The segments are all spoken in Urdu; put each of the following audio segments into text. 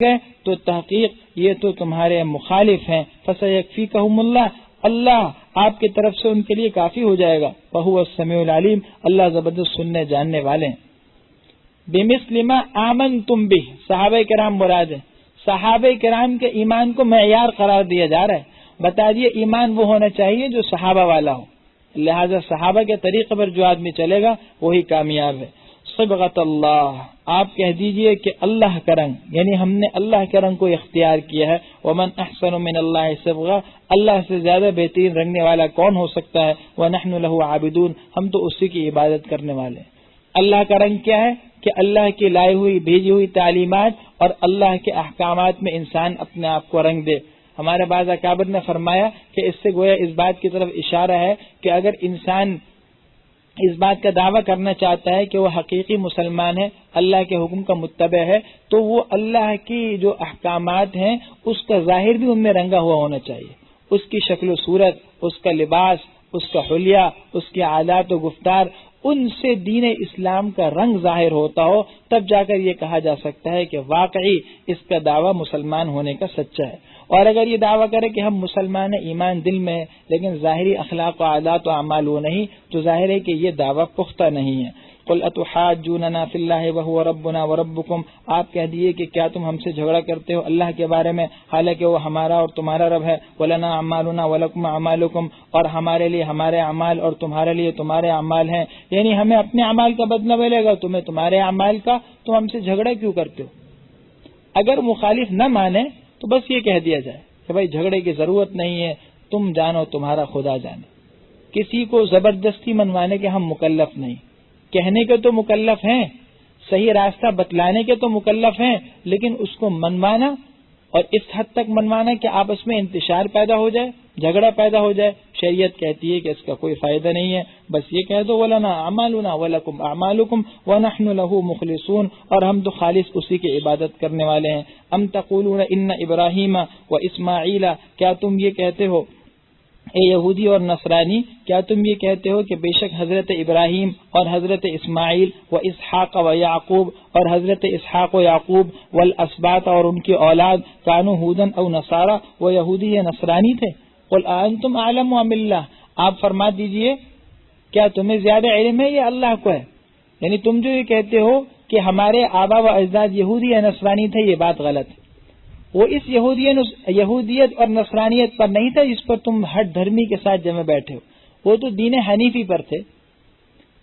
گئے تو تحقیق یہ تو تمہارے مخالف ہیں. فسیکفیکہم اللہ، اللہ آپ کی طرف سے ان کے لیے کافی ہو جائے گا. وہو السمیع العلیم، اللہ زبردست سننے جاننے والے ہیں. بمثل ما آمنتم بہ، صحابہ کرام مراد ہیں. صحابہ کرام کے ایمان کو معیار قرار دیا جا رہا ہے. بتا دیے ایمان وہ ہونا چاہیے جو صحابہ والا ہو، لہذا صحابہ کے طریقے پر جو آدمی چلے گا وہی کامیاب ہے. صبغۃ اللہ، آپ کہہ دیجئے کہ اللہ کا رنگ، یعنی ہم نے اللہ کے رنگ کو اختیار کیا ہے. ومن احسن من اللہ صبغہ، اللہ سے زیادہ بہترین رنگنے والا کون ہو سکتا ہے. ونحن له عابدون، ہم تو اسی کی عبادت کرنے والے ہیں. اللہ کا رنگ کیا ہے کہ اللہ کی لائی ہوئی بھیجی ہوئی تعلیمات اور اللہ کے احکامات میں انسان اپنے آپ کو رنگ دے. ہمارے بعض اکابر نے فرمایا کہ اس سے گویا اس بات کی طرف اشارہ ہے کہ اگر انسان اس بات کا دعویٰ کرنا چاہتا ہے کہ وہ حقیقی مسلمان ہے، اللہ کے حکم کا متبع ہے، تو وہ اللہ کی جو احکامات ہیں اس کا ظاہر بھی ان میں رنگا ہوا ہونا چاہیے. اس کی شکل و صورت، اس کا لباس، اس کا حلیہ، اس کے عادات و گفتار، ان سے دین اسلام کا رنگ ظاہر ہوتا ہو، تب جا کر یہ کہا جا سکتا ہے کہ واقعی اس کا دعویٰ مسلمان ہونے کا سچا ہے. اور اگر یہ دعویٰ کرے کہ ہم مسلمان ہیں، ایمان دل میں ہے لیکن ظاہری اخلاق و عادات و اعمال وہ نہیں، تو ظاہر ہے کہ یہ دعویٰ پختہ نہیں ہے. قل اتحاجوننا فی اللہ وہو ربنا وربکم، آپ کہہ دیے کہ کیا تم ہم سے جھگڑا کرتے ہو اللہ کے بارے میں حالانکہ وہ ہمارا اور تمہارا رب ہے. ولنا اعمالنا ولکم اعمالکم، اور ہمارے لیے ہمارے اعمال اور تمہارے لیے تمہارے اعمال ہیں. یعنی ہمیں اپنے اعمال کا بدلہ ملے گا، تمہیں تمہارے اعمال کا، تو ہم سے جھگڑا کیوں کرتے ہو. اگر مخالف نہ مانے تو بس یہ کہہ دیا جائے کہ بھائی جھگڑے کی ضرورت نہیں ہے، تم جانو تمہارا خدا جانے. کسی کو زبردستی منوانے کے ہم مکلف نہیں، کہنے کے تو مکلف ہیں، صحیح راستہ بتلانے کے تو مکلف ہیں، لیکن اس کو منوانا اور اس حد تک منوانا کہ آپس میں انتشار پیدا ہو جائے، جھگڑا پیدا ہو جائے، شریعت کہتی ہے کہ اس کا کوئی فائدہ نہیں ہے. بس یہ کہہ دو وَلَنَا أَعْمَالُنَا وَلَكُمْ أَعْمَالُكُمْ وَنَحْنُ لَهُ مُخْلِصُونَ، اور ہم تو خالص اسی کی عبادت کرنے والے ہیں. ام تقولون ان ابراہیم و اسماعیل، کیا تم یہ کہتے ہو اے یہودی اور نصرانی، کیا تم یہ کہتے ہو کہ بے شک حضرت ابراہیم اور حضرت اسماعیل و اسحاق و یعقوب اور حضرت اسحاق و یعقوب والاسباط اور ان کی اولاد کانوا ہودن او نصارا، وہ یہودی یا نصرانی تھے. قل انتم اعلم ام اللہ، آپ فرما دیجئے کیا تمہیں زیادہ علم ہے یا اللہ کو ہے. یعنی تم جو یہ کہتے ہو کہ ہمارے آبا و اجداد یہودی یا نصرانی تھے، یہ بات غلط ہے. وہ اس یہودیت اور نصرانیت پر نہیں تھا جس پر تم ہٹ دھرمی کے ساتھ جمع بیٹھے ہو، وہ تو دین حنیفی پر تھے.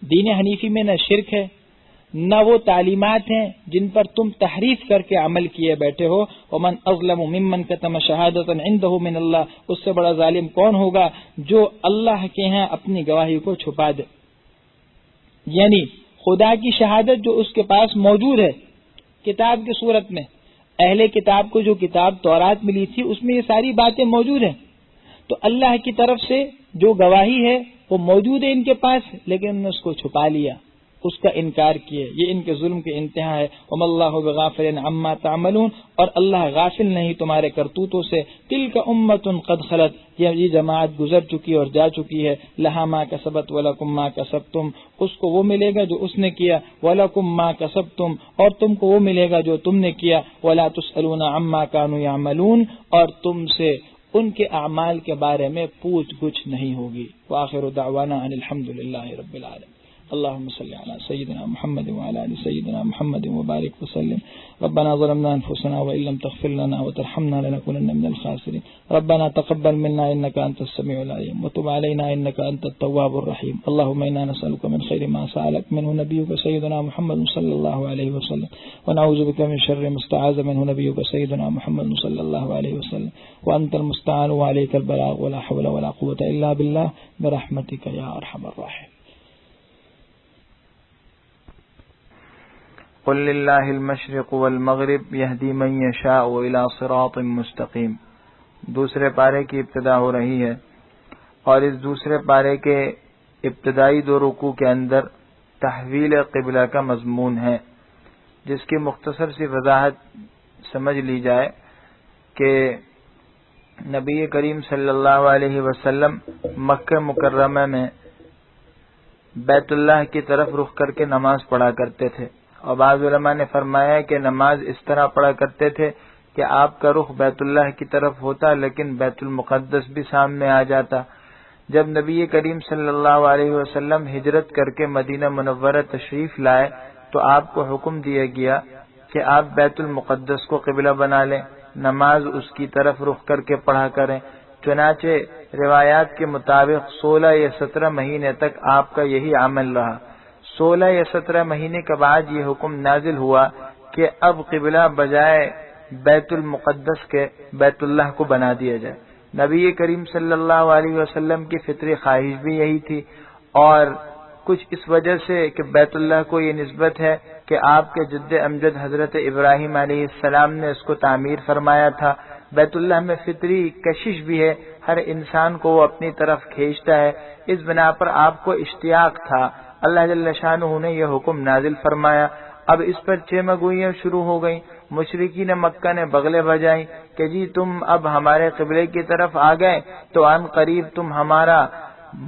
دین حنیفی میں نہ شرک ہے، نہ وہ تعلیمات ہیں جن پر تم تحریف کر کے عمل کیے بیٹھے ہو. ومن اظلم ممن کتم شہادۃ عنده من اللہ، اس سے بڑا ظالم کون ہوگا جو اللہ کے ہاں اپنی گواہی کو چھپا دے. یعنی خدا کی شہادت جو اس کے پاس موجود ہے کتاب کی صورت میں، اہل کتاب کو جو کتاب تورات ملی تھی اس میں یہ ساری باتیں موجود ہیں، تو اللہ کی طرف سے جو گواہی ہے وہ موجود ہے ان کے پاس، لیکن انہوں نے اس کو چھپا لیا، اس کا انکار کیا. یہ ان کے ظلم کی انتہا ہے. وما اللہ بغافل عما تعملون، اور اللہ غافل نہیں تمہارے کرتوتوں سے. تلک امۃ قد خلت، یہ جماعت گزر چکی اور جا چکی ہے. لہا ما کسبت ولکم ما کسبتم، اس کو وہ ملے گا جو اس نے کیا. ولکم ما کسبتم، اور تم کو وہ ملے گا جو تم نے کیا. ولا تسألون عما كانوا يعملون، اور تم سے ان کے اعمال کے بارے میں پوچھ گچھ نہیں ہوگی. وآخر دعوانا ان الحمد للہ رب العالمین. اللهم صل على سيدنا محمد وعلى ال سيدنا محمد وبارك وسلم. ربنا ظلمنا انفسنا وان لم تغفر لنا وترحمنا لنكونن من الخاسرين. ربنا تقبل منا انك انت السميع العليم وتب علينا انك انت التواب الرحيم. اللهم انا نسالك من خير ما سالك منه نبيك سيدنا محمد صلى الله عليه وسلم، ونعوذ بك من شر ما استعاذ منه نبيك سيدنا محمد صلى الله عليه وسلم. وانت المستعان وعليك البلاغ ولا حول ولا قوه الا بالله برحمتك يا ارحم الراحمين. قل للہ المشرق والمغرب یہدی من یشاء الی صراط مستقیم. دوسرے پارے کی ابتدا ہو رہی ہے، اور اس دوسرے پارے کے ابتدائی دو رکوع کے اندر تحویل قبلہ کا مضمون ہے، جس کی مختصر سی وضاحت سمجھ لی جائے کہ نبی کریم صلی اللہ علیہ وسلم مکہ مکرمہ میں بیت اللہ کی طرف رخ کر کے نماز پڑھا کرتے تھے، اور بعض علماء نے فرمایا کہ نماز اس طرح پڑھا کرتے تھے کہ آپ کا رخ بیت اللہ کی طرف ہوتا لیکن بیت المقدس بھی سامنے آ جاتا۔ جب نبی کریم صلی اللہ علیہ وسلم ہجرت کر کے مدینہ منورہ تشریف لائے تو آپ کو حکم دیا گیا کہ آپ بیت المقدس کو قبلہ بنا لیں، نماز اس کی طرف رخ کر کے پڑھا کریں۔ چنانچہ روایات کے مطابق 16 یا 17 مہینے تک آپ کا یہی عمل رہا۔ 16 یا 17 مہینے کے بعد یہ حکم نازل ہوا کہ اب قبلہ بجائے بیت المقدس کے بیت اللہ کو بنا دیا جائے۔ نبی کریم صلی اللہ علیہ وسلم کی فطری خواہش بھی یہی تھی، اور کچھ اس وجہ سے کہ بیت اللہ کو یہ نسبت ہے کہ آپ کے جد امجد حضرت ابراہیم علیہ السلام نے اس کو تعمیر فرمایا تھا۔ بیت اللہ میں فطری کشش بھی ہے، ہر انسان کو وہ اپنی طرف کھینچتا ہے، اس بنا پر آپ کو اشتیاق تھا۔ اللہ جل شانہ نے یہ حکم نازل فرمایا۔ اب اس پر چیمگوئیاں شروع ہو گئیں، مشرکین مکہ نے بغلے بجائیں کہ جی تم اب ہمارے قبلے کی طرف آ گئے تو ان قریب تم ہمارا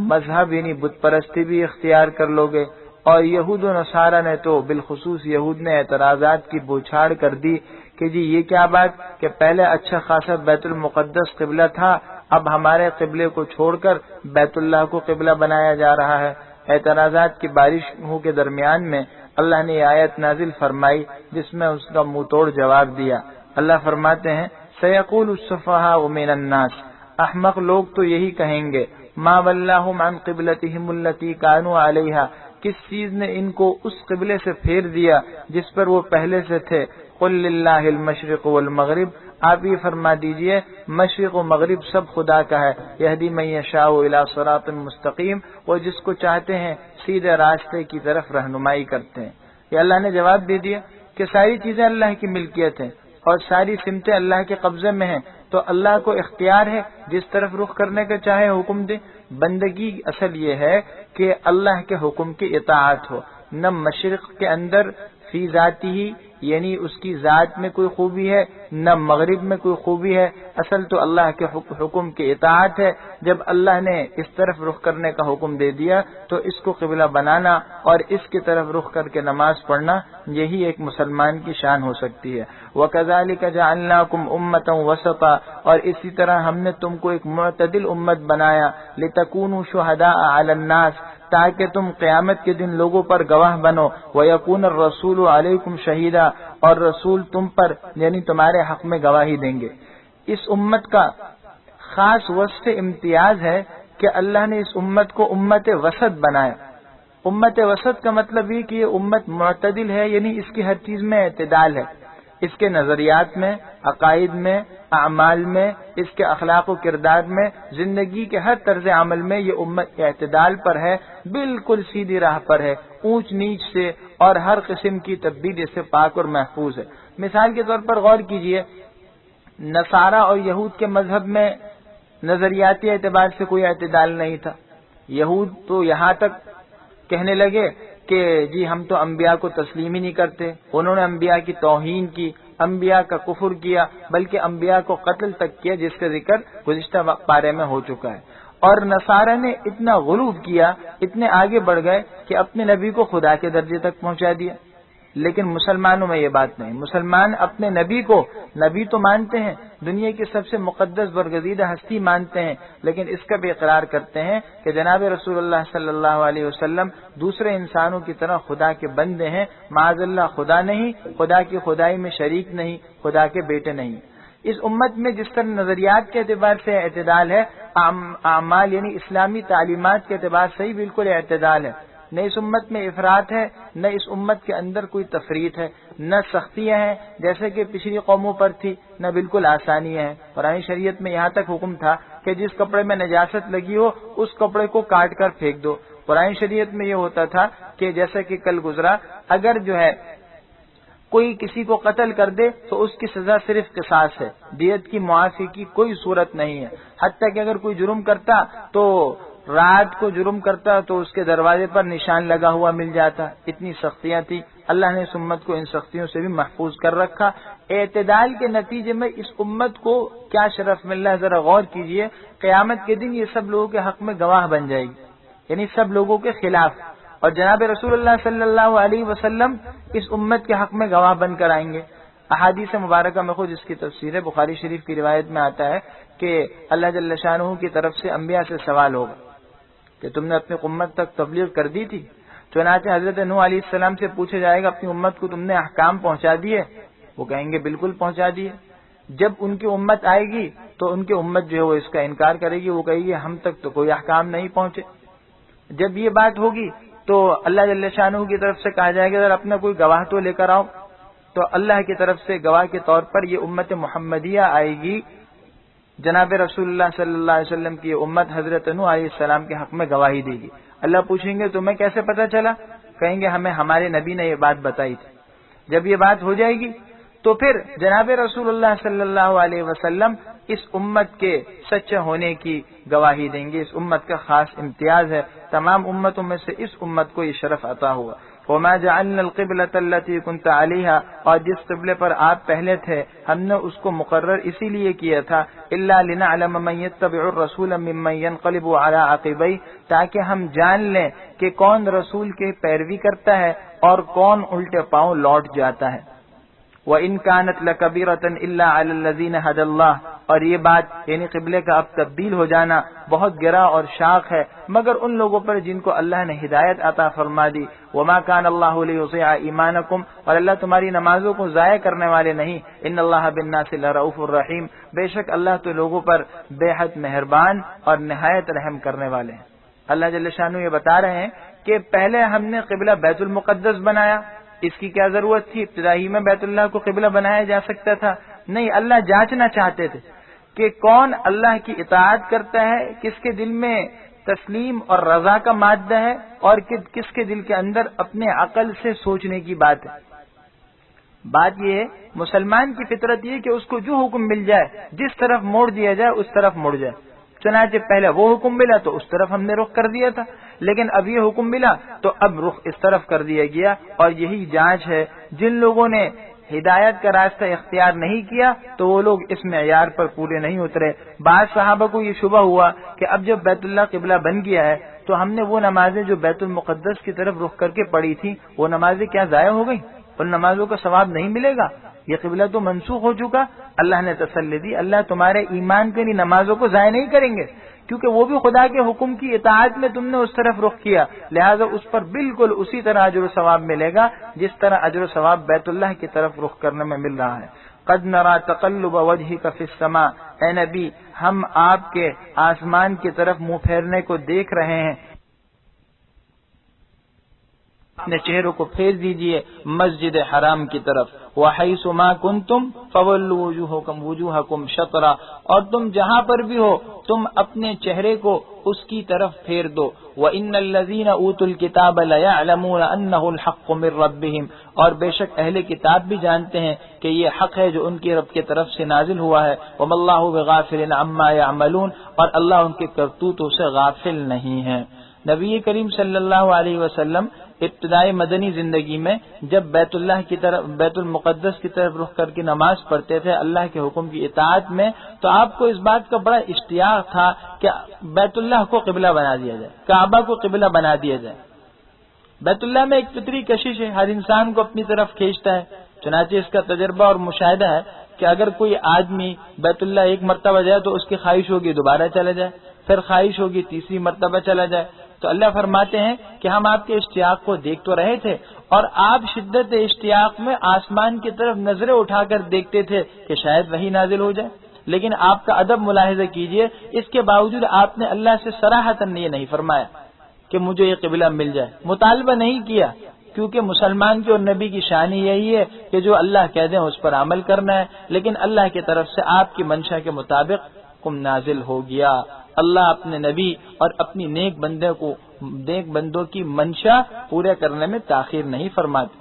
مذہب یعنی بت پرستی بھی اختیار کر لو گے۔ اور یہود و نصارہ نے تو بالخصوص یہود نے اعتراضات کی بوچھاڑ کر دی کہ جی یہ کیا بات کہ پہلے اچھا خاصا بیت المقدس قبلہ تھا، اب ہمارے قبلے کو چھوڑ کر بیت اللہ کو قبلہ بنایا جا رہا ہے۔ اعتراضات کی بارشوں کے درمیان میں اللہ نے یہ آیت نازل فرمائی جس میں اس کا منہ توڑ جواب دیا۔ اللہ فرماتے ہیں سیقول السفہاء من الناس، احمق لوگ تو یہی کہیں گے ما ولاہم عن قبلتہم التی کانوا علیہا، کس چیز نے ان کو اس قبلے سے پھیر دیا جس پر وہ پہلے سے تھے۔ قل للہ المشرق والمغرب، آپ یہ فرما دیجئے مشرق و مغرب سب خدا کا ہے، یہدی من یشاء الی صراط مستقیم، وہ جس کو چاہتے ہیں سیدھے راستے کی طرف رہنمائی کرتے ہیں۔ یہ اللہ نے جواب دے دیا کہ ساری چیزیں اللہ کی ملکیت ہیں اور ساری سمتیں اللہ کے قبضے میں ہیں، تو اللہ کو اختیار ہے جس طرف رخ کرنے کا چاہے حکم دے۔ بندگی اصل یہ ہے کہ اللہ کے حکم کی اطاعت ہو، نہ مشرق کے اندر فی ذاتی ہی یعنی اس کی ذات میں کوئی خوبی ہے، نہ مغرب میں کوئی خوبی ہے، اصل تو اللہ کے حکم کی اطاعت ہے۔ جب اللہ نے اس طرف رخ کرنے کا حکم دے دیا تو اس کو قبلہ بنانا اور اس کی طرف رخ کر کے نماز پڑھنا یہی ایک مسلمان کی شان ہو سکتی ہے۔ وَكَذَلِكَ جَعَلْنَاكُمْ أُمَّةً وَسَطًا، اور اسی طرح ہم نے تم کو ایک معتدل امت بنایا، لِتَكُونُوا شُهَدَاءَ عَلَى النَّاسِ، تاکہ تم قیامت کے دن لوگوں پر گواہ بنو، وَيَكُونَ الرَّسُولُ عَلَيْكُمْ شَهِيدًا، اور رسول تم پر یعنی تمہارے حق میں گواہی دیں گے۔ اس امت کا خاص وصف امتیاز ہے کہ اللہ نے اس امت کو امت وسط بنایا۔ امت وسط کا مطلب یہ کہ یہ امت معتدل ہے، یعنی اس کی ہر چیز میں اعتدال ہے، اس کے نظریات میں، عقائد میں، اعمال میں، اس کے اخلاق و کردار میں، زندگی کے ہر طرز عمل میں یہ امت اعتدال پر ہے، بالکل سیدھی راہ پر ہے، اونچ نیچ سے اور ہر قسم کی تبدیلی سے پاک اور محفوظ ہے۔ مثال کے طور پر غور کیجئے، نصارہ اور یہود کے مذہب میں نظریاتی اعتبار سے کوئی اعتدال نہیں تھا۔ یہود تو یہاں تک کہنے لگے کہ جی ہم تو انبیاء کو تسلیم ہی نہیں کرتے، انہوں نے انبیاء کی توہین کی، انبیاء کا کفر کیا، بلکہ انبیاء کو قتل تک کیا، جس کا ذکر گزشتہ پارے میں ہو چکا ہے۔ اور نصارہ نے اتنا غلو کیا، اتنے آگے بڑھ گئے کہ اپنے نبی کو خدا کے درجے تک پہنچا دیا۔ لیکن مسلمانوں میں یہ بات نہیں، مسلمان اپنے نبی کو نبی تو مانتے ہیں، دنیا کی سب سے مقدس برگزیدہ ہستی مانتے ہیں، لیکن اس کا بھی اقرار کرتے ہیں کہ جناب رسول اللہ صلی اللہ علیہ وسلم دوسرے انسانوں کی طرح خدا کے بندے ہیں، معاذ اللہ خدا نہیں، خدا کی خدائی میں شریک نہیں، خدا کے بیٹے نہیں۔ اس امت میں جس طرح نظریات کے اعتبار سے اعتدال ہے، اعمال یعنی اسلامی تعلیمات کے اعتبار سے ہی بالکل اعتدال ہے۔ نہ اس امت میں افراط ہے، نہ اس امت کے اندر کوئی تفریط ہے، نہ سختیاں ہیں جیسے کہ پچھلی قوموں پر تھی، نہ بالکل آسانیاں ہیں۔ قرآن شریعت میں یہاں تک حکم تھا کہ جس کپڑے میں نجاست لگی ہو اس کپڑے کو کاٹ کر پھینک دو۔ قرآن شریعت میں یہ ہوتا تھا کہ جیسا کہ کل گزرا، اگر جو ہے کوئی کسی کو قتل کر دے تو اس کی سزا صرف قصاص ہے، دیت کی معافی کی کوئی صورت نہیں ہے۔ حتیٰ کہ اگر کوئی جرم کرتا تو رات کو جرم کرتا تو اس کے دروازے پر نشان لگا ہوا مل جاتا، اتنی سختیاں تھی۔ اللہ نے اس امت کو ان سختیوں سے بھی محفوظ کر رکھا۔ اعتدال کے نتیجے میں اس امت کو کیا شرف مل رہا ہے، ذرا غور کیجئے۔ قیامت کے دن یہ سب لوگوں کے حق میں گواہ بن جائے گی، یعنی سب لوگوں کے خلاف، اور جناب رسول اللہ صلی اللہ علیہ وسلم اس امت کے حق میں گواہ بن کر آئیں گے۔ احادیث مبارکہ میں خود اس کی تفسیر ہے، بخاری شریف کی روایت میں آتا ہے کہ اللہ جل شانہ کی طرف سے انبیاء سے سوال ہوگا کہ تم نے اپنی امت تک تبلیغ کر دی تھی؟ چنانچہ حضرت نوح علیہ السلام سے پوچھا جائے گا اپنی امت کو تم نے احکام پہنچا دیے؟ وہ کہیں گے بالکل پہنچا دیے۔ جب ان کی امت آئے گی تو ان کی امت جو ہے وہ اس کا انکار کرے گی، وہ کہے گی ہم تک تو کوئی احکام نہیں پہنچے۔ جب یہ بات ہوگی تو اللہ جل شانہ کی طرف سے کہا جائے گا ذرا اپنا کوئی گواہ تو لے کر آؤ، تو اللہ کی طرف سے گواہ کے طور پر یہ امت محمدیہ آئے گی، جناب رسول اللہ صلی اللہ علیہ وسلم کی امت حضرت نوح علیہ السلام کے حق میں گواہی دے گی۔ اللہ پوچھیں گے تمہیں کیسے پتا چلا؟ کہیں گے ہمیں ہمارے نبی نے یہ بات بتائی تھی۔ جب یہ بات ہو جائے گی تو پھر جناب رسول اللہ صلی اللہ علیہ وسلم اس امت کے سچے ہونے کی گواہی دیں گے۔ اس امت کا خاص امتیاز ہے، تمام امتوں میں سے اس امت کو یہ شرف عطا ہوا۔ وما جعلنا القبلة التي كنت عليها، اور جس قبلے پر آپ پہلے تھے ہم نے اس کو مقرر اسی لیے کیا تھا، الا لنعلم من يتبع الرسول ممن ينقلب على عقبيه، تاکہ ہم جان لیں کہ کون رسول کی پیروی کرتا ہے اور کون الٹے پاؤں لوٹ جاتا ہے۔ وَإِن كَانَتْ لَكَبِيرَةً إِلَّا عَلَى الَّذِينَ هَدَى اللَّهُ، اور یہ بات یعنی قبلے کا اب تبدیل ہو جانا بہت گرا اور شاق ہے مگر ان لوگوں پر جن کو اللہ نے ہدایت عطا فرما دی۔ وَمَا كَانَ اللَّهُ لِيُضِيعَ إِيمَانَكُمْ، اور اللہ تمہاری نمازوں کو ضائع کرنے والے نہیں۔ إِنَّ اللَّهَ بِالنَّاسِ لَرَءُوفٌ رَحِيمٌ، بے شک اللہ تو لوگوں پر بے حد مہربان اور نہایت رحم کرنے والے ہیں۔ اللہ جل شانہ یہ بتا رہے ہیں کہ پہلے ہم نے قبلہ بیت المقدس بنایا، اس کی کیا ضرورت تھی؟ ابتدائی میں بیت اللہ کو قبلہ بنایا جا سکتا تھا؟ نہیں، اللہ جانچنا چاہتے تھے کہ کون اللہ کی اطاعت کرتا ہے، کس کے دل میں تسلیم اور رضا کا مادہ ہے اور کس کے دل کے اندر اپنے عقل سے سوچنے کی بات ہے۔ بات یہ ہے مسلمان کی فطرت یہ کہ اس کو جو حکم مل جائے، جس طرف موڑ دیا جائے اس طرف مڑ جائے۔ چنانچہ پہلے وہ حکم ملا تو اس طرف ہم نے رخ کر دیا تھا، لیکن اب یہ حکم ملا تو اب رخ اس طرف کر دیا گیا، اور یہی جانچ ہے۔ جن لوگوں نے ہدایت کا راستہ اختیار نہیں کیا تو وہ لوگ اس معیار پر پورے نہیں اترے۔ بعض صحابہ کو یہ شبہ ہوا کہ اب جب بیت اللہ قبلہ بن گیا ہے تو ہم نے وہ نمازیں جو بیت المقدس کی طرف رخ کر کے پڑھی تھی وہ نمازیں کیا ضائع ہو گئی؟ ان نمازوں کا ثواب نہیں ملے گا؟ یہ قبلہ تو منسوخ ہو چکا۔ اللہ نے تسلی دی اللہ تمہارے ایمان کے نمازوں کو ضائع نہیں کریں گے، کیونکہ وہ بھی خدا کے حکم کی اطاعت میں تم نے اس طرف رخ کیا، لہذا اس پر بالکل اسی طرح اجر و ثواب ملے گا جس طرح اجر و ثواب بیت اللہ کی طرف رخ کرنے میں مل رہا ہے۔ قد نرى تقلب وجهك في السماء، اے نبی ہم آپ کے آسمان کی طرف منہ پھیرنے کو دیکھ رہے ہیں، اپنے چہروں کو پھیر دیجئے مسجد حرام کی طرف۔ وحیث ما کنتم فولوا وجوہکم شطرا، اور تم جہاں پر بھی ہو تم اپنے چہرے کو اس کی طرف پھیر دو۔ وان الذین اوتوا الکتاب لیعلمون انہ الحق من ربہم، اور بے شک اہل کتاب بھی جانتے ہیں کہ یہ حق ہے جو ان کی رب کی طرف سے نازل ہوا ہے۔ وما اللہ بغافل عما یعملون، اور اللہ ان کے کرتوتوں سے غافل نہیں ہے۔ نبی کریم صلی اللہ علیہ وسلم ابتدائی مدنی زندگی میں جب بیت اللہ کی طرف بیت المقدس کی طرف رخ کر کے نماز پڑھتے تھے اللہ کے حکم کی اطاعت میں، تو آپ کو اس بات کا بڑا اشتیاق تھا کہ بیت اللہ کو قبلہ بنا دیا جائے، کعبہ کو قبلہ بنا دیا جائے۔ بیت اللہ میں ایک فطری کشش ہے، ہر انسان کو اپنی طرف کھینچتا ہے۔ چنانچہ اس کا تجربہ اور مشاہدہ ہے کہ اگر کوئی آدمی بیت اللہ ایک مرتبہ جائے تو اس کی خواہش ہوگی دوبارہ چلا جائے، پھر خواہش ہوگی تیسری مرتبہ چلا جائے۔ تو اللہ فرماتے ہیں کہ ہم آپ کے اشتیاق کو دیکھ تو رہے تھے، اور آپ شدت اشتیاق میں آسمان کی طرف نظریں اٹھا کر دیکھتے تھے کہ شاید وہی نازل ہو جائے، لیکن آپ کا ادب ملاحظہ کیجئے، اس کے باوجود آپ نے اللہ سے صراحتاً یہ نہیں فرمایا کہ مجھے یہ قبلہ مل جائے، مطالبہ نہیں کیا، کیونکہ مسلمان کی اور نبی کی شان یہی ہے کہ جو اللہ کہہ دیں اس پر عمل کرنا ہے، لیکن اللہ کی طرف سے آپ کی منشا کے مطابق حکم نازل ہو گیا۔ اللہ اپنے نبی اور اپنی نیک بندوں کی منشا پورے کرنے میں تاخیر نہیں فرماتے۔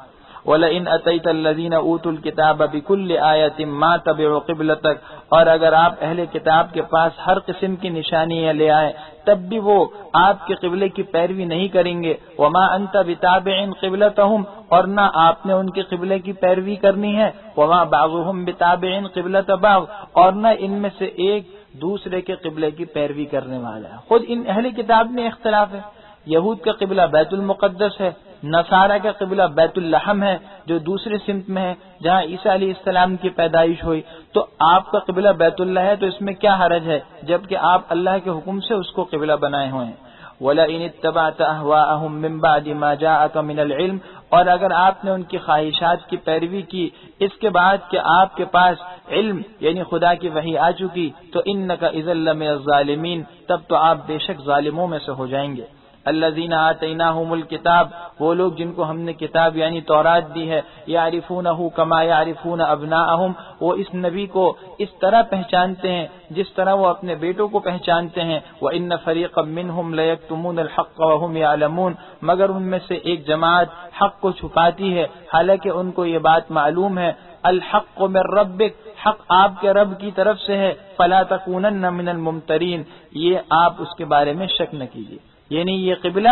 وَلَئِنْ أَتَيْتَ الَّذِينَ أُوتُوا الْكِتَابَ بِكُلِّ آيَةٍ مَا تَبِعُوا قِبْلَتَكَ، اور اگر آپ اہل کتاب کے پاس ہر قسم کی نشانیاں لے آئے تب بھی وہ آپ کے قبلے کی پیروی نہیں کریں گے۔ وَمَا أَنْتَ بِتَابِعٍ قِبْلَتَهُمْ، اور نہ آپ نے ان کی قبلے کی پیروی کرنی ہے۔ وَمَا بَعْضُهُمْ بِتَابِعٍ قِبْلَةَ بَعْضٍ، اور نہ ان میں سے ایک دوسرے کے قبلے کی پیروی کرنے والا ہے۔ خود ان اہل کتاب میں اختلاف ہے، یہود کا قبلہ بیت المقدس ہے، نصارہ کا قبلہ بیت اللحم ہے جو دوسری سمت میں ہے جہاں عیسیٰ علیہ السلام کی پیدائش ہوئی، تو آپ کا قبلہ بیت اللہ ہے، تو اس میں کیا حرج ہے جبکہ آپ اللہ کے حکم سے اس کو قبلہ بنائے ہوئے ہیں۔ وَلَئِنِ اتَّبَعْتَ أَهْوَاءَهُم مِّن بَعْدِ مَا جَاءَكَ مِنَ الْعِلْمِ، اور اگر آپ نے ان کی خواہشات کی پیروی کی اس کے بعد کہ آپ کے پاس علم یعنی خدا کی وحی آ چکی، تو إِنَّكَ إِذًا لَّمِنَ الظَّالِمِينَ، تب تو آپ بے شک ظالموں میں سے ہو جائیں گے۔ الذین آتیناہم الکتاب، وہ لوگ جن کو ہم نے کتاب یعنی تورات دی ہے، یعرفونہ کما یعرفون ابناءہم، وہ اس نبی کو اس طرح پہچانتے ہیں جس طرح وہ اپنے بیٹوں کو پہچانتے ہیں۔ وَإِنَّ فَرِيقًا مِّنْهُمْ لَيَكْتُمُونَ الْحَقَّ وَهُمْ يَعْلَمُونَ، مگر ان میں سے ایک جماعت حق کو چھپاتی ہے حالانکہ ان کو یہ بات معلوم ہے۔ الحق من ربک، حق آپ کے رب کی طرف سے ہے، فلا تکونن من الممترین، یہ آپ اس کے بارے میں شک نہ کیجیے، یعنی یہ قبلہ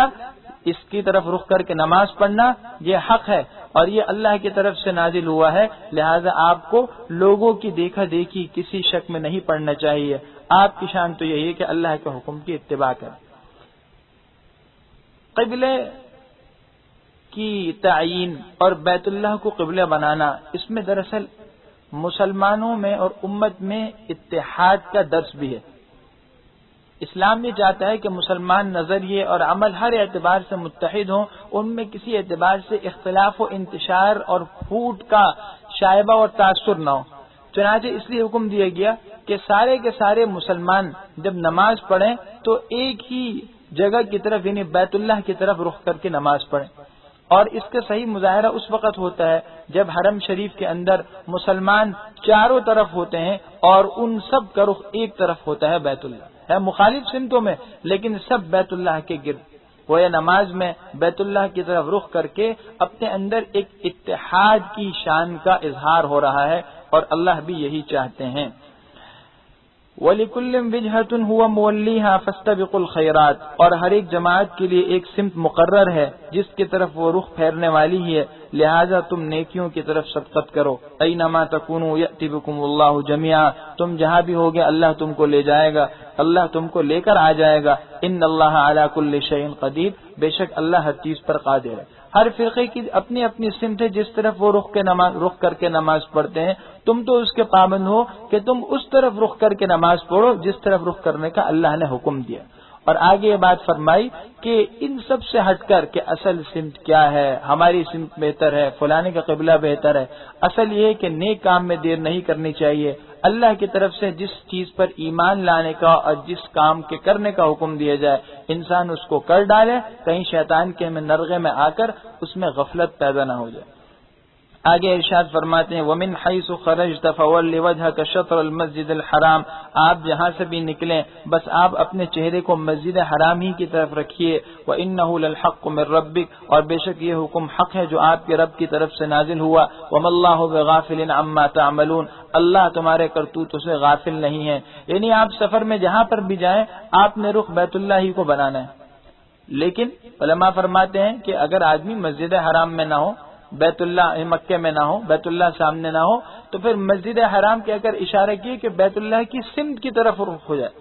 اس کی طرف رخ کر کے نماز پڑھنا یہ حق ہے اور یہ اللہ کی طرف سے نازل ہوا ہے، لہذا آپ کو لوگوں کی دیکھا دیکھی کسی شک میں نہیں پڑھنا چاہیے۔ آپ کی شان تو یہی ہے کہ اللہ کے حکم کی اتباع کریں۔ قبلے کی تعیین اور بیت اللہ کو قبلہ بنانا، اس میں دراصل مسلمانوں میں اور امت میں اتحاد کا درس بھی ہے۔ اسلام یہ چاہتا ہے کہ مسلمان نظریے اور عمل ہر اعتبار سے متحد ہوں، ان میں کسی اعتبار سے اختلاف و انتشار اور پھوٹ کا شائبہ اور تاثر نہ ہو۔ چنانچہ اس لیے حکم دیا گیا کہ سارے کے سارے مسلمان جب نماز پڑھیں تو ایک ہی جگہ کی طرف یعنی بیت اللہ کی طرف رخ کر کے نماز پڑھیں، اور اس کا صحیح مظاہرہ اس وقت ہوتا ہے جب حرم شریف کے اندر مسلمان چاروں طرف ہوتے ہیں اور ان سب کا رخ ایک طرف ہوتا ہے بیت اللہ ہے، مخالف سمتوں میں لیکن سب بیت اللہ کے گرد، وہ یہ نماز میں بیت اللہ کی طرف رخ کر کے اپنے اندر ایک اتحاد کی شان کا اظہار ہو رہا ہے اور اللہ بھی یہی چاہتے ہیں۔ وَلِكُلٍّ وِجْهَةٌ هُوَ مُوَلِّيهَا فَاسْتَبِقُوا الْخَيْرَاتِ، اور ہر ایک جماعت کے لیے ایک سمت مقرر ہے جس کی طرف وہ رخ پھیرنے والی ہے، لہذا تم نیکیوں کی طرف سبقت کرو۔ اَيْنَمَا تَكُونُوا يَأْتِ بِكُمُ اللَّهُ جَمِيعًا، تم جہاں بھی ہوگے اللہ تم کو لے جائے گا، اللہ تم کو لے کر آ جائے گا۔ ان اللہ علی کل شیء قدیر، بے شک اللہ ہر چیز پر قادر ہے۔ ہر فرقے کی اپنی اپنی سمت ہے جس طرف وہ رخ کر کے نماز پڑھتے ہیں، تم تو اس کے پابند ہو کہ تم اس طرف رخ کر کے نماز پڑھو جس طرف رخ کرنے کا اللہ نے حکم دیا۔ اور آگے یہ بات فرمائی کہ ان سب سے ہٹ کر کہ اصل سمت کیا ہے، ہماری سمت بہتر ہے، فلانے کا قبلہ بہتر ہے، اصل یہ ہے کہ نیک کام میں دیر نہیں کرنی چاہیے۔ اللہ کی طرف سے جس چیز پر ایمان لانے کا اور جس کام کے کرنے کا حکم دیا جائے انسان اس کو کر ڈالے، کہیں شیطان کے نرغے میں آ کر اس میں غفلت پیدا نہ ہو جائے۔ آگے ارشاد فرماتے ہیں وَمِنْ حَيْثُ خَرَجْتَ فَوَلِّ وَجْهَكَ شَطْرَ الْمَسْجِدِ الْحَرَامِ، آپ جہاں سے بھی نکلیں بس آپ اپنے چہرے کو مسجد حرام ہی کی طرف رکھیے۔ وَإِنَّهُ لَلْحَقُّ مِنْ رَبِّكَ، اور بے شک یہ حکم حق ہے جو آپ کے رب کی طرف سے نازل ہوا۔ وَمَا اللَّهُ بِغَافِلٍ عَمَّا تَعْمَلُونَ، اللہ تمہارے کرتوتوں سے غافل نہیں ہے، یعنی آپ سفر میں جہاں پر بھی جائیں آپ نے رخ بیت اللہ ہی کو بنانا ہے۔ لیکن علماء فرماتے ہیں کہ اگر آدمی مسجد حرام میں نہ ہو، بیت اللہ مکے میں نہ ہو، بیت اللہ سامنے نہ ہو، تو پھر مسجد حرام کے اگر اشارہ کیے کہ بیت اللہ کی سمت کی طرف رخ ہو جائے،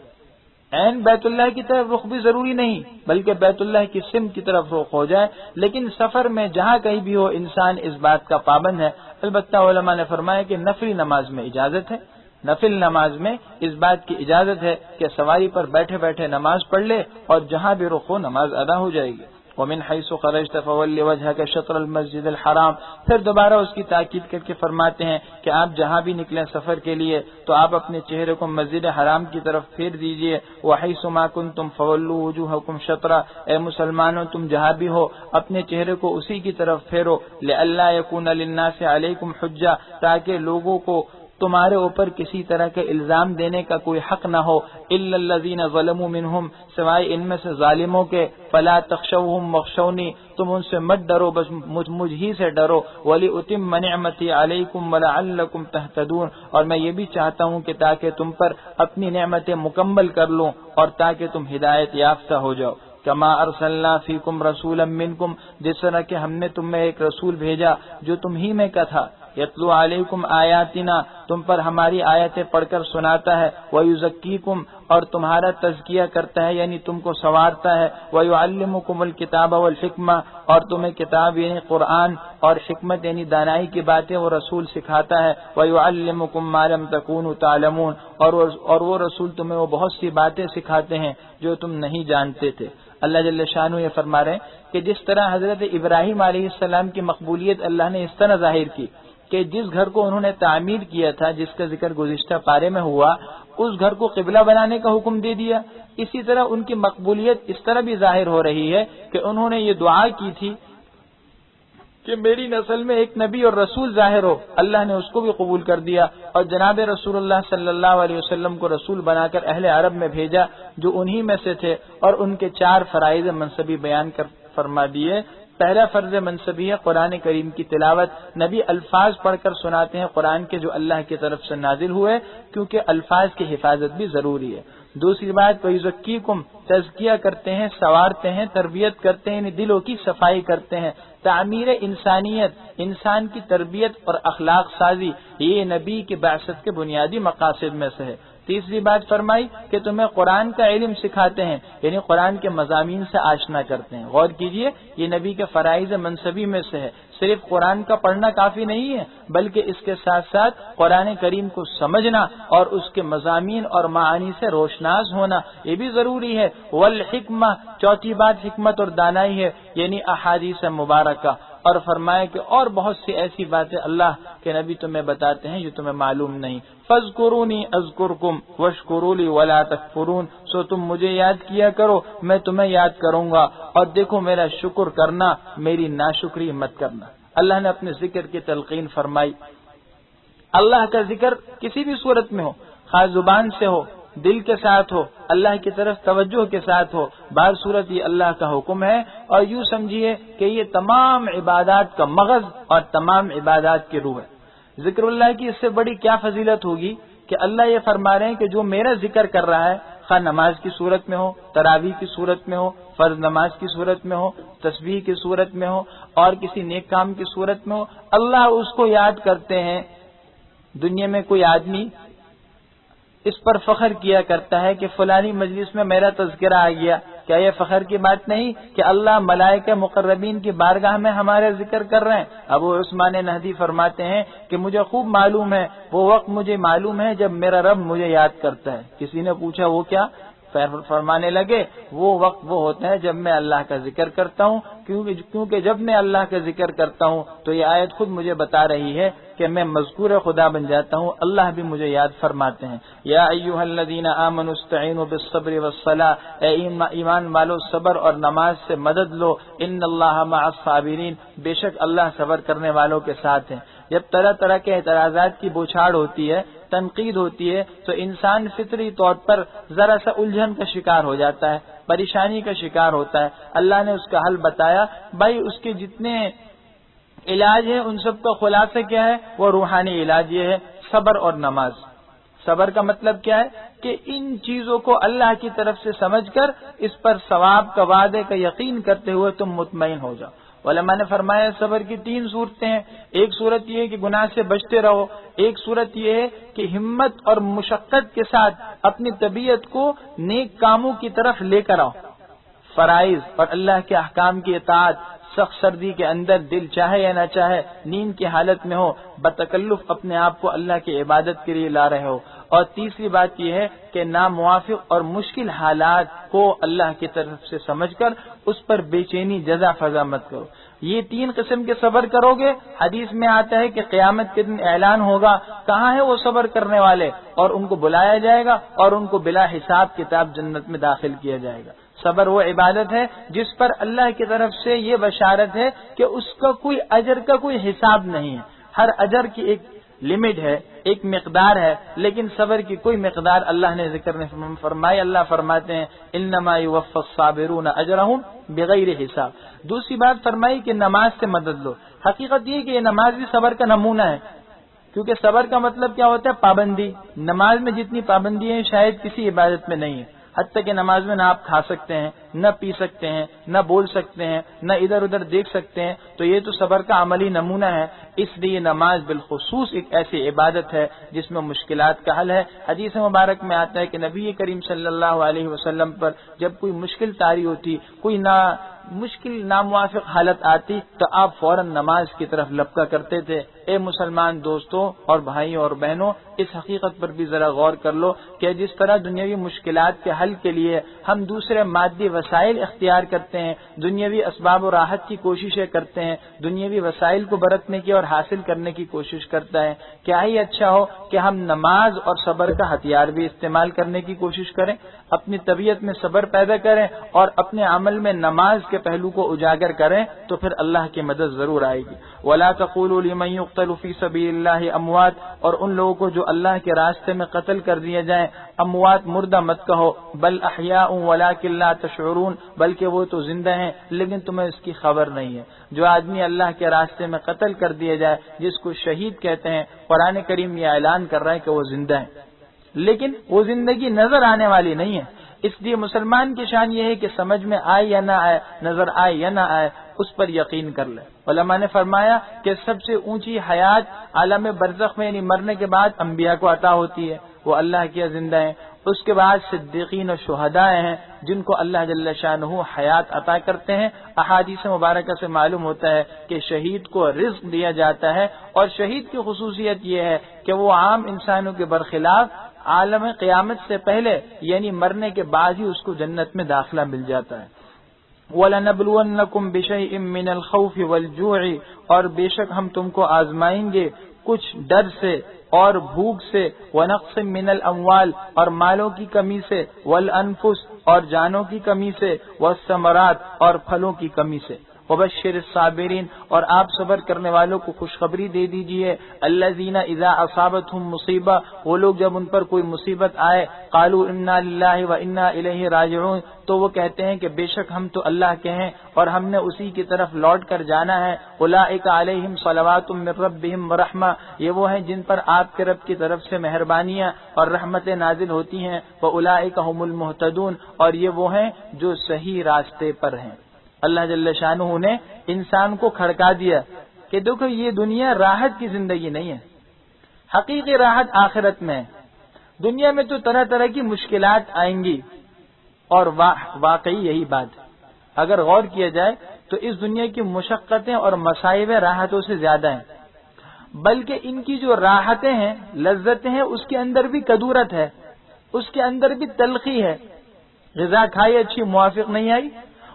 عین بیت اللہ کی طرف رخ بھی ضروری نہیں بلکہ بیت اللہ کی سمت کی طرف رخ ہو جائے، لیکن سفر میں جہاں کہیں بھی ہو انسان اس بات کا پابند ہے۔ البتہ علماء نے فرمایا کہ نفلی نماز میں اجازت ہے، نفل نماز میں اس بات کی اجازت ہے کہ سواری پر بیٹھے بیٹھے نماز پڑھ لے اور جہاں بھی رخ ہو نماز ادا ہو جائے گی۔ وَمِنْ حَيْثُ خَرَجْتَ فَوَلِّ وَجْهَكَ شَطْرَ الْمَسْجِدِ الْحَرَامِ، پھر دوبارہ اس کی تاکید کر کے فرماتے ہیں کہ آپ جہاں بھی نکلیں سفر کے لیے تو آپ اپنے چہرے کو مسجد حرام کی طرف پھیر دیجئے۔ وَحَيْثُ مَا كُنْتُمْ فَوَلُّوا وُجُوهَكُمْ شَطْرَهُ، اے مسلمانوں تم جہاں بھی ہو اپنے چہرے کو اسی کی طرف پھیرو۔ لِأَلَّا يَكُونَ لِلنَّاسِ عَلَيْكُمْ حُجَّةٌ، تاکہ لوگوں کو تمہارے اوپر کسی طرح کے الزام دینے کا کوئی حق نہ ہو، الا الذین ظلموا منہم، سوائے ان میں سے ظالموں کے، فلا تخشوہم واخشونی، تم ان سے مت ڈرو بس مجھ ہی سے ڈرو، ولأتم نعمتی علیکم ولعلکم تہتدون، اور میں یہ بھی چاہتا ہوں کہ تاکہ تم پر اپنی نعمتیں مکمل کر لوں اور تاکہ تم ہدایت یافتہ ہو جاؤ۔ کما ارسلنا فیکم رسولا منکم، جس طرح کہ ہم نے تم میں ایک رسول بھیجا جو تم ہی میں کا تھا، یتلو علیکم آیاتنا، تم پر ہماری آیتیں پڑھ کر سناتا ہے، ویزکیکم، اور تمہارا تزکیہ کرتا ہے یعنی تم کو سنوارتا ہے، ویعلمکم الکتاب والحکمہ، اور تمہیں کتاب یعنی قرآن اور حکمت یعنی دانائی کی باتیں وہ رسول سکھاتا ہے، ویعلمکم ما لم تکونوا تعلمون، اور وہ رسول تمہیں وہ بہت سی باتیں سکھاتے ہیں جو تم نہیں جانتے تھے۔ اللہ جل شانہ یہ فرما رہے ہیں کہ جس طرح حضرت ابراہیم علیہ السلام کی مقبولیت اللہ نے اس طرح ظاہر کی کہ جس گھر کو انہوں نے تعمیر کیا تھا، جس کا ذکر گزشتہ پارے میں ہوا، اس گھر کو قبلہ بنانے کا حکم دے دیا، اسی طرح ان کی مقبولیت اس طرح بھی ظاہر ہو رہی ہے کہ انہوں نے یہ دعا کی تھی کہ میری نسل میں ایک نبی اور رسول ظاہر ہو، اللہ نے اس کو بھی قبول کر دیا، اور جناب رسول اللہ صلی اللہ علیہ وسلم کو رسول بنا کر اہل عرب میں بھیجا جو انہی میں سے تھے، اور ان کے 4 فرائض منصبی بیان کر فرما دیے۔ پہلا فرض منصبی ہے قرآن کریم کی تلاوت، نبی الفاظ پڑھ کر سناتے ہیں قرآن کے جو اللہ کی طرف سے نازل ہوئے، کیونکہ الفاظ کی حفاظت بھی ضروری ہے۔ دوسری بات وَيُزَكِّيكُمْ، تزکیہ کرتے ہیں، سنوارتے ہیں، تربیت کرتے ہیں، یعنی دلوں کی صفائی کرتے ہیں، تعمیر انسانیت، انسان کی تربیت اور اخلاق سازی، یہ نبی کی بعثت کے بنیادی مقاصد میں سے ہے۔ تیسری بات فرمائی کہ تمہیں قرآن کا علم سکھاتے ہیں، یعنی قرآن کے مضامین سے آشنا کرتے ہیں۔ غور کیجئے، یہ نبی کے فرائض منصبی میں سے ہے۔ صرف قرآن کا پڑھنا کافی نہیں ہے، بلکہ اس کے ساتھ ساتھ قرآن کریم کو سمجھنا اور اس کے مضامین اور معانی سے روشناس ہونا یہ بھی ضروری ہے۔ والحکمہ، چوتھی بات حکمت اور دانائی ہے، یعنی احادیث مبارکہ، اور فرمایا کہ اور بہت سی ایسی باتیں اللہ کے نبی تمہیں بتاتے ہیں جو تمہیں معلوم نہیں۔ فاذکرونی اذکرکم واشکروا لی ولا تکفرون، سو تم مجھے یاد کیا کرو، میں تمہیں یاد کروں گا، اور دیکھو میرا شکر کرنا، میری ناشکری مت کرنا۔ اللہ نے اپنے ذکر کی تلقین فرمائی۔ اللہ کا ذکر کسی بھی صورت میں ہو، خاص زبان سے ہو، دل کے ساتھ ہو، اللہ کی طرف توجہ کے ساتھ ہو، بعض صورت یہ اللہ کا حکم ہے، اور یوں سمجھیے کہ یہ تمام عبادات کا مغز اور تمام عبادات کی روح ہے۔ ذکر اللہ کی اس سے بڑی کیا فضیلت ہوگی کہ اللہ یہ فرما رہے ہیں کہ جو میرا ذکر کر رہا ہے، خواہ نماز کی صورت میں ہو، تراویح کی صورت میں ہو، فرض نماز کی صورت میں ہو، تسبیح کی صورت میں ہو، اور کسی نیک کام کی صورت میں ہو، اللہ اس کو یاد کرتے ہیں۔ دنیا میں کوئی آدمی اس پر فخر کیا کرتا ہے کہ فلانی مجلس میں میرا تذکرہ آ گیا، کیا یہ فخر کی بات نہیں کہ اللہ ملائکہ مقربین کی بارگاہ میں ہمارا ذکر کر رہے ہیں؟ ابو عثمان نہدی فرماتے ہیں کہ مجھے خوب معلوم ہے، وہ وقت مجھے معلوم ہے جب میرا رب مجھے یاد کرتا ہے۔ کسی نے پوچھا وہ کیا؟ فرمانے لگے وہ وقت وہ ہوتا ہے جب میں اللہ کا ذکر کرتا ہوں، کیونکہ جب میں اللہ کا ذکر کرتا ہوں تو یہ آیت خود مجھے بتا رہی ہے کہ میں مذکور خدا بن جاتا ہوں، اللہ بھی مجھے یاد فرماتے ہیں۔ یا ایھا الذین آمنوا استعینوا بالصبر والصلاۃ، اے ایمان والو صبر اور نماز سے مدد لو، ان اللہ مع الصابرین، بے شک اللہ صبر کرنے والوں کے ساتھ ہیں۔ جب طرح طرح کے اعتراضات کی بوچھاڑ ہوتی ہے، تنقید ہوتی ہے، تو انسان فطری طور پر ذرا سا الجھن کا شکار ہو جاتا ہے، پریشانی کا شکار ہوتا ہے۔ اللہ نے اس کا حل بتایا، بھائی اس کے جتنے علاج ہیں ان سب کا خلاصہ کیا ہے؟ وہ روحانی علاج یہ ہے، صبر اور نماز۔ صبر کا مطلب کیا ہے کہ ان چیزوں کو اللہ کی طرف سے سمجھ کر اس پر ثواب کا وعدے کا یقین کرتے ہوئے تم مطمئن ہو جاؤ۔ علماء نے فرمایا صبر کی 3 صورتیں ہیں۔ ایک صورت یہ ہے کہ گناہ سے بچتے رہو، ایک صورت یہ ہے کہ ہمت اور مشقت کے ساتھ اپنی طبیعت کو نیک کاموں کی طرف لے کر آؤ، فرائض اور اللہ کے احکام کی اطاعت، سخت سردی کے اندر دل چاہے یا نہ چاہے، نیند کی حالت میں ہو، بتکلف اپنے آپ کو اللہ کی عبادت کے لیے لا رہے ہو۔ اور تیسری بات یہ ہے کہ ناموافق اور مشکل حالات کو اللہ کی طرف سے سمجھ کر اس پر بے چینی جزا فضا مت کرو۔ یہ 3 قسم کے صبر کرو گے، حدیث میں آتا ہے کہ قیامت کے دن اعلان ہوگا کہاں ہے وہ صبر کرنے والے، اور ان کو بلایا جائے گا اور ان کو بلا حساب کتاب جنت میں داخل کیا جائے گا۔ صبر وہ عبادت ہے جس پر اللہ کی طرف سے یہ بشارت ہے کہ اس کا کوئی اجر کا کوئی حساب نہیں ہے، ہر اجر کی ایک لمٹ ہے، ایک مقدار ہے، لیکن صبر کی کوئی مقدار اللہ نے ذکر نہیں فرمائی۔ اللہ فرماتے ہیں انما یوفی الصابرون اجرهم بغیر حساب۔ دوسری بات فرمائی کہ نماز سے مدد لو۔ حقیقت یہ کہ یہ نماز بھی صبر کا نمونہ ہے، کیونکہ صبر کا مطلب کیا ہوتا ہے؟ پابندی۔ نماز میں جتنی پابندی ہیں شاید کسی عبادت میں نہیں ہے، حتیٰ کہ نماز میں نہ آپ کھا سکتے ہیں، نہ پی سکتے ہیں، نہ بول سکتے ہیں، نہ ادھر ادھر دیکھ سکتے ہیں، تو یہ تو صبر کا عملی نمونہ ہے۔ اس لیے نماز بالخصوص ایک ایسی عبادت ہے جس میں مشکلات کا حل ہے۔ حدیث مبارک میں آتا ہے کہ نبی کریم صلی اللہ علیہ وسلم پر جب کوئی مشکل طاری ہوتی، کوئی مشکل ناموافق حالت آتی، تو آپ فوراً نماز کی طرف لپکا کرتے تھے۔ اے مسلمان دوستوں اور بھائیوں اور بہنوں، اس حقیقت پر بھی ذرا غور کر لو کہ جس طرح دنیاوی مشکلات کے حل کے لیے ہم دوسرے مادی وسائل اختیار کرتے ہیں، دنیاوی اسباب و راحت کی کوششیں کرتے ہیں، دنیاوی وسائل کو برتنے کی اور حاصل کرنے کی کوشش کرتا ہے، کیا ہی اچھا ہو کہ ہم نماز اور صبر کا ہتھیار بھی استعمال کرنے کی کوشش کریں، اپنی طبیعت میں صبر پیدا کریں اور اپنے عمل میں نماز کے پہلو کو اجاگر کریں، تو پھر اللہ کی مدد ضرور آئے گی۔ وَلَا تَقُولُوا لِمَن يُقْتَلُ فِي سَبِيلِ اللَّهِ أَمْوَاتٌ، اور ان لوگوں کو جو اللہ کے راستے میں قتل کر دیے جائیں اموات مردہ مت کہو، بل احیاء ولکن لا تشعرون، بلکہ وہ تو زندہ ہیں لیکن تمہیں اس کی خبر نہیں ہے۔ جو آدمی اللہ کے راستے میں قتل کر دیے جائے، جس کو شہید کہتے ہیں، قرآن کریم یہ اعلان کر رہا ہے کہ وہ زندہ ہیں، لیکن وہ زندگی نظر آنے والی نہیں ہے۔ اس لیے مسلمان کی شان یہ ہے کہ سمجھ میں آئے یا نہ آئے، نظر آئے یا نہ آئے، اس پر یقین کر لے۔ علماء نے فرمایا کہ سب سے اونچی حیات عالم برزخ میں، یعنی مرنے کے بعد انبیاء کو عطا ہوتی ہے، وہ اللہ کے زندہ ہیں۔ اس کے بعد صدیقین و شہداء ہیں جن کو اللہ جل شانہ حیات عطا کرتے ہیں۔ احادیث مبارکہ سے معلوم ہوتا ہے کہ شہید کو رزق دیا جاتا ہے، اور شہید کی خصوصیت یہ ہے کہ وہ عام انسانوں کے برخلاف عالم قیامت سے پہلے یعنی مرنے کے بعد ہی اس کو جنت میں داخلہ مل جاتا ہے۔ وَلَنَبْلُوَنَّكُمْ بِشَيْءٍ مِّنَ الْخَوْفِ وَالْجُوعِ، اور بے شک ہم تم کو آزمائیں گے کچھ ڈر سے اور بھوک سے، وَنَقْصٍ مِّنَ الْأَمْوَالِ، اور مالوں کی کمی سے، وَالْأَنفُسِ، اور جانوں کی کمی سے، وَالثَّمَرَاتِ، اور پھلوں کی کمی سے۔ وبشر الصابرین، اور آپ صبر کرنے والوں کو خوشخبری دے دیجئے، الذین اذا اصابتهم مصیبہ، وہ لوگ جب ان پر کوئی مصیبت آئے، قالوا انا للہ وانا الیہ راجعون، تو وہ کہتے ہیں کہ بے شک ہم تو اللہ کے ہیں اور ہم نے اسی کی طرف لوٹ کر جانا ہے۔ اولئک علیہم صلوات من ربہم ورحمہ، یہ وہ ہیں جن پر آپ کے رب کی طرف سے مہربانیاں اور رحمتیں نازل ہوتی ہیں۔ واولئک هم المہتدون، اور یہ وہ ہیں جو صحیح راستے پر ہیں۔ اللہ جل شانہ نے انسان کو کھڑکا دیا کہ دیکھو یہ دنیا راحت کی زندگی نہیں ہے، حقیقی راحت آخرت میں ہے۔ دنیا میں تو طرح طرح کی مشکلات آئیں گی، اور واقعی یہی بات ہے۔ اگر غور کیا جائے تو اس دنیا کی مشقتیں اور مصائب راحتوں سے زیادہ ہیں، بلکہ ان کی جو راحتیں ہیں، لذتیں ہیں، اس کے اندر بھی کدورت ہے، اس کے اندر بھی تلخی ہے۔ غذا کھائی اچھی موافق نہیں آئی،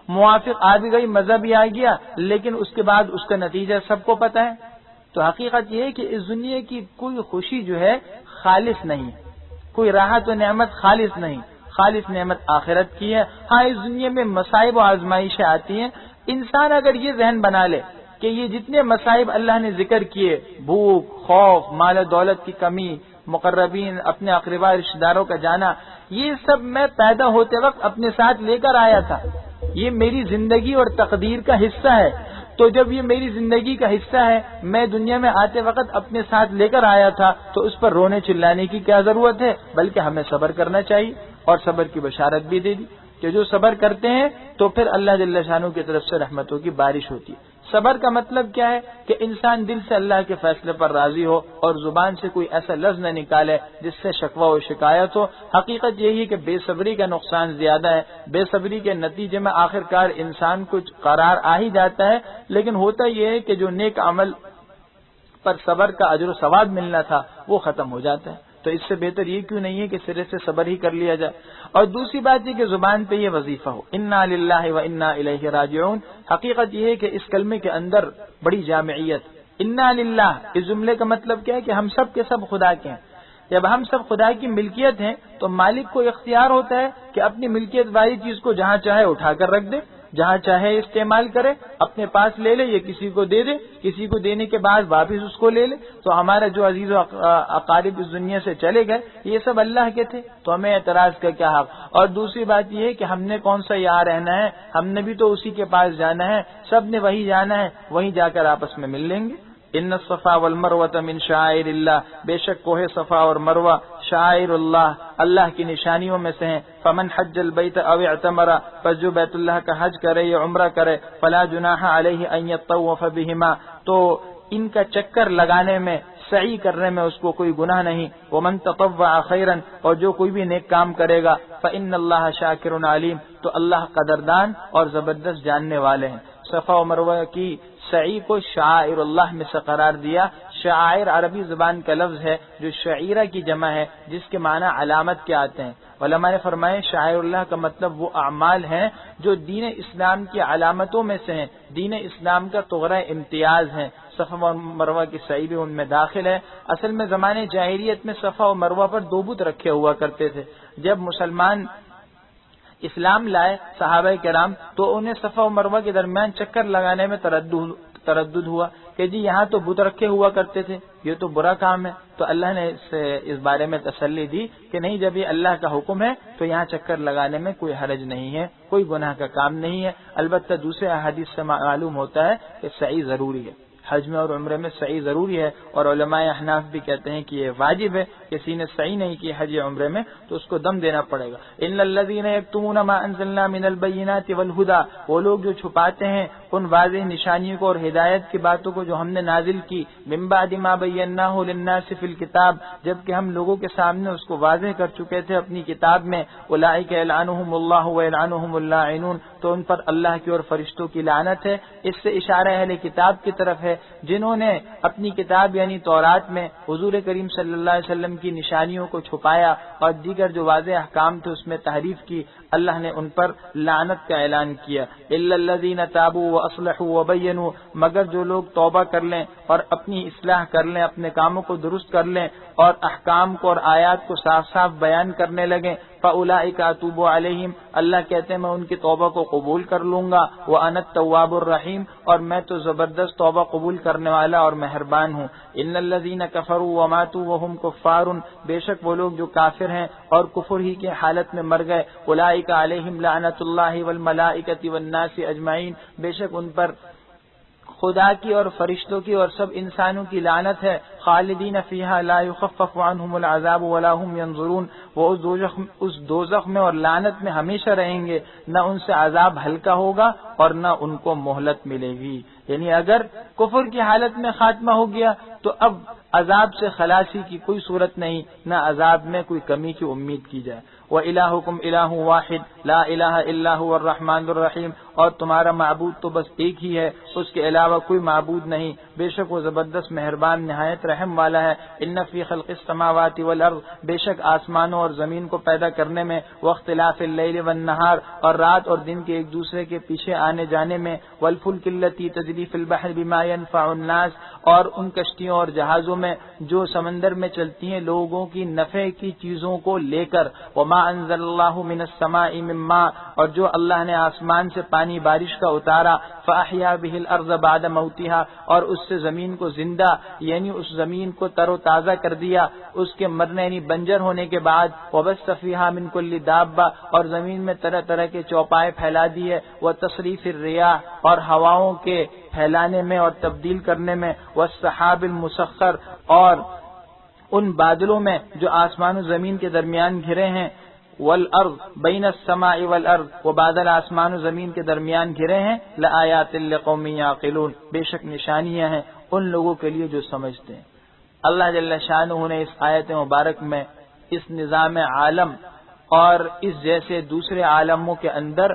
موافق آ بھی گئی، مزہ بھی آ گیا، لیکن اس کے بعد اس کا نتیجہ سب کو پتہ ہے۔ تو حقیقت یہ ہے کہ اس دنیا کی کوئی خوشی جو ہے خالص نہیں، کوئی راحت و نعمت خالص نہیں، خالص نعمت آخرت کی ہے۔ ہاں اس دنیا میں مصائب و آزمائشیں آتی ہیں، انسان اگر یہ ذہن بنا لے کہ یہ جتنے مصائب اللہ نے ذکر کیے، بھوک، خوف، مال و دولت کی کمی، مقربین، اپنے اقربا رشتہ داروں کا جانا، یہ سب میں پیدا ہوتے وقت اپنے ساتھ لے کر آیا تھا، یہ میری زندگی اور تقدیر کا حصہ ہے۔ تو جب یہ میری زندگی کا حصہ ہے، میں دنیا میں آتے وقت اپنے ساتھ لے کر آیا تھا، تو اس پر رونے چلانے کی کیا ضرورت ہے، بلکہ ہمیں صبر کرنا چاہیے۔ اور صبر کی بشارت بھی دے دی کہ جو صبر کرتے ہیں تو پھر اللہ جل شانہ کی طرف سے رحمتوں کی بارش ہوتی ہے۔ صبر کا مطلب کیا ہے کہ انسان دل سے اللہ کے فیصلے پر راضی ہو اور زبان سے کوئی ایسا لفظ نہ نکالے جس سے شکوہ و شکایت ہو۔ حقیقت یہی ہے کہ بے صبری کا نقصان زیادہ ہے، بے صبری کے نتیجے میں آخر کار انسان کچھ قرار آ ہی جاتا ہے، لیکن ہوتا یہ ہے کہ جو نیک عمل پر صبر کا اجر و ثواب ملنا تھا وہ ختم ہو جاتا ہے۔ تو اس سے بہتر یہ کیوں نہیں ہے کہ سرے سے صبر ہی کر لیا جائے۔ اور دوسری بات یہ کہ زبان پہ یہ وظیفہ ہو، انا للہ و انا الیہ راجعون۔ حقیقت یہ ہے کہ اس کلمے کے اندر بڑی جامعیت، انا للہ، اس جملے کا مطلب کیا ہے کہ ہم سب کے سب خدا کے ہیں۔ جب ہم سب خدا کی ملکیت ہیں تو مالک کو اختیار ہوتا ہے کہ اپنی ملکیت والی چیز کو جہاں چاہے اٹھا کر رکھ دے، جہاں چاہے استعمال کرے، اپنے پاس لے لے یا کسی کو دے دے، کسی کو دینے کے بعد واپس اس کو لے لے۔ تو ہمارا جو عزیز و اقارب اس دنیا سے چلے گئے یہ سب اللہ کے تھے، تو ہمیں اعتراض کا کیا حق۔ اور دوسری بات یہ ہے کہ ہم نے کون سا یہاں رہنا ہے، ہم نے بھی تو اسی کے پاس جانا ہے، سب نے وہی جانا ہے، وہیں جا کر آپس میں مل لیں گے۔ ان الصفا والمروہ من شعائر اللہ، بے شک کوہ صفا اور مروہ شعائر اللہ، اللہ کی نشانیوں میں سے ہیں. فمن حج البیت او اعتمر، پس جو بیت اللہ کا حج کرے یا عمرہ کرے، فلا جناح علیہ ان یطوف بہما، تو ان کا چکر لگانے میں، سعی کرنے میں اس کو کوئی گناہ نہیں. ومن تطوع خیرا، اور جو کوئی بھی نیک کام کرے گا، فإن اللہ شاکر علیم، تو اللہ قدردان اور زبردست جاننے والے ہیں. صفا و مروہ کی سعی کو شعائر اللہ میں سے قرار دیا. شعائر عربی زبان کا لفظ ہے جو شعیرہ کی جمع ہے، جس کے معنی علامت کے آتے ہیں. علماء نے فرمائے شعائر اللہ کا مطلب وہ اعمال ہیں جو دین اسلام کی علامتوں میں سے ہیں، دین اسلام کا طغرہ امتیاز ہیں. صفا و مروہ کی سعی بھی ان میں داخل ہے. اصل میں زمانے جاہلیت میں صفا و مروہ پر دو بت رکھے ہوا کرتے تھے. جب مسلمان اسلام لائے صحابہ کرام، تو انہیں صفا و مروہ کے درمیان چکر لگانے میں تردد ہوا کہ جی یہاں تو بت رکھے ہوا کرتے تھے، یہ تو برا کام ہے. تو اللہ نے اس بارے میں تسلی دی کہ نہیں، جب یہ اللہ کا حکم ہے تو یہاں چکر لگانے میں کوئی حرج نہیں ہے، کوئی گناہ کا کام نہیں ہے. البتہ دوسرے احادیث سے معلوم ہوتا ہے کہ سعی ضروری ہے، حج میں اور عمرے میں سعی ضروری ہے. اور علماء احناف بھی کہتے ہیں کہ یہ واجب ہے. کسی نے سعی نہیں کی حج یا عمرے میں تو اس کو دم دینا پڑے گا. ان الذین یکتمون ما انزلنا من البینات والہدی، وہ لوگ جو چھپاتے ہیں ان واضح نشانیوں کو اور ہدایت کی باتوں کو جو ہم نے نازل کی، من بعد ما بیناہ للناس فی الکتاب، جبکہ ہم لوگوں کے سامنے اس کو واضح کر چکے تھے اپنی کتاب میں. اولئک یلعنہم اللہ ویلعنہم اللاعنون، تو ان پر اللہ کی اور فرشتوں کی لعنت ہے. اس سے اشارہ اہل کتاب کی طرف ہے جنہوں نے اپنی کتاب یعنی تورات میں حضور کریم صلی اللہ علیہ وسلم کی نشانیوں کو چھپایا اور دیگر جو واضح احکام تھے اس میں تحریف کی. اللہ نے ان پر لعنت کا اعلان کیا. الا الذین تابوا واصلحوا وبینوا، مگر جو لوگ توبہ کر لیں اور اپنی اصلاح کر لیں، اپنے کاموں کو درست کر لیں اور احکام کو اور آیات کو صاف صاف بیان کرنے لگیں، فاولئک اتوب علیہم، اللہ کہتے ہیں میں ان کی توبہ کو قبول کر لوں گا. وانا التواب الرحیم، اور میں تو زبردست توبہ قبول کرنے والا اور مہربان ہوں. ان الذین کفروا وماتوا وهم کفار، بے شک وہ لوگ جو کافر ہیں اور کفر ہی کی حالت میں مر گئے، اولئک علیہم لعنت اللہ والملائکۃ والناس اجمعین، بے شک ان پر خدا کی اور فرشتوں کی اور سب انسانوں کی لعنت ہے. خالدین فیہا لا یخفف عنہم العذاب ولا هم ینظرون، وہ اس دوزخ میں اور لعنت میں ہمیشہ رہیں گے، نہ ان سے عذاب ہلکا ہوگا اور نہ ان کو مہلت ملے گی. یعنی اگر کفر کی حالت میں خاتمہ ہو گیا تو اب عذاب سے خلاصی کی کوئی صورت نہیں، نہ عذاب میں کوئی کمی کی امید کی جائے. وَإِلَٰهُكُمْ إِلَٰهٌ وَاحِدٌ لَا إِلَٰهَ إِلَّا هُوَ الرَّحْمَٰنُ الرَّحِيمُ، اور تمہارا معبود تو بس ایک ہی ہے، اس کے علاوہ کوئی معبود نہیں، بے شک وہ زبردست مہربان نہایت رحم والا ہے. إِنَّ فِي خَلْقِ السَّمَاوَاتِ وَالْأَرْضِ، بے شک آسمانوں اور زمین کو پیدا کرنے میں، واختلاف الليل والنہار، اور رات اور دن کے ایک دوسرے کے پیچھے آنے جانے میں، والفلک التي تجری فی البحر بما ينفع الناس، اور ان کشتیوں اور جہازوں میں جو سمندر میں چلتی ہیں لوگوں کی نفع کی چیزوں کو لے کر. وما انزل اللہ من السماء من ماء، اور جو اللہ نے آسمان سے پانی بارش کا اتارا، فاحیا به الارض بعد موتها، اور اس سے زمین کو زندہ یعنی اس زمین کو تر و تازہ کر دیا اس کے مرنے یعنی بنجر ہونے کے بعد. وبث فیہا من کل دابہ، اور زمین میں طرح طرح کے چوپائے پھیلا دیے. وتصریف الریاح، اور ہواؤں کے پھیلانے میں اور تبدیل کرنے میں. والسحاب المسخر، اور ان بادلوں میں جو آسمان و زمین کے درمیان گھرے ہیں. والارض بین السماء والارض، وہ بادل آسمان و زمین کے درمیان گھرے ہیں. لآیات لقوم یعقلون، بے شک نشانیاں ہیں ان لوگوں کے لیے جو سمجھتے ہیں. اللہ جل شانہ نے اس آیت مبارک میں اس نظام عالم اور اس جیسے دوسرے عالموں کے اندر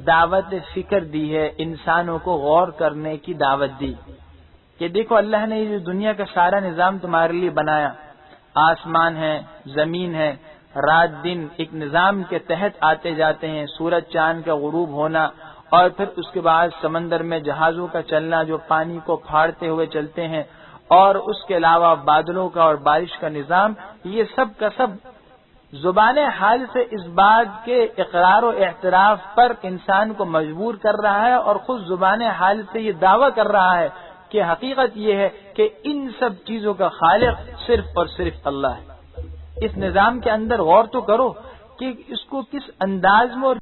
دعوت فکر دی ہے، انسانوں کو غور کرنے کی دعوت دی کہ دیکھو اللہ نے یہ دنیا کا سارا نظام تمہارے لیے بنایا، آسمان ہے، زمین ہے، رات دن ایک نظام کے تحت آتے جاتے ہیں، سورج چاند کا غروب ہونا، اور پھر اس کے بعد سمندر میں جہازوں کا چلنا جو پانی کو پھاڑتے ہوئے چلتے ہیں، اور اس کے علاوہ بادلوں کا اور بارش کا نظام. یہ سب کا سب زبان حال سے اس بات کے اقرار و اعتراف پر انسان کو مجبور کر رہا ہے، اور خود زبان حال سے یہ دعویٰ کر رہا ہے کہ حقیقت یہ ہے کہ ان سب چیزوں کا خالق صرف اور صرف اللہ ہے. اس نظام کے اندر غور تو کرو کہ اس کو کس انداز میں اور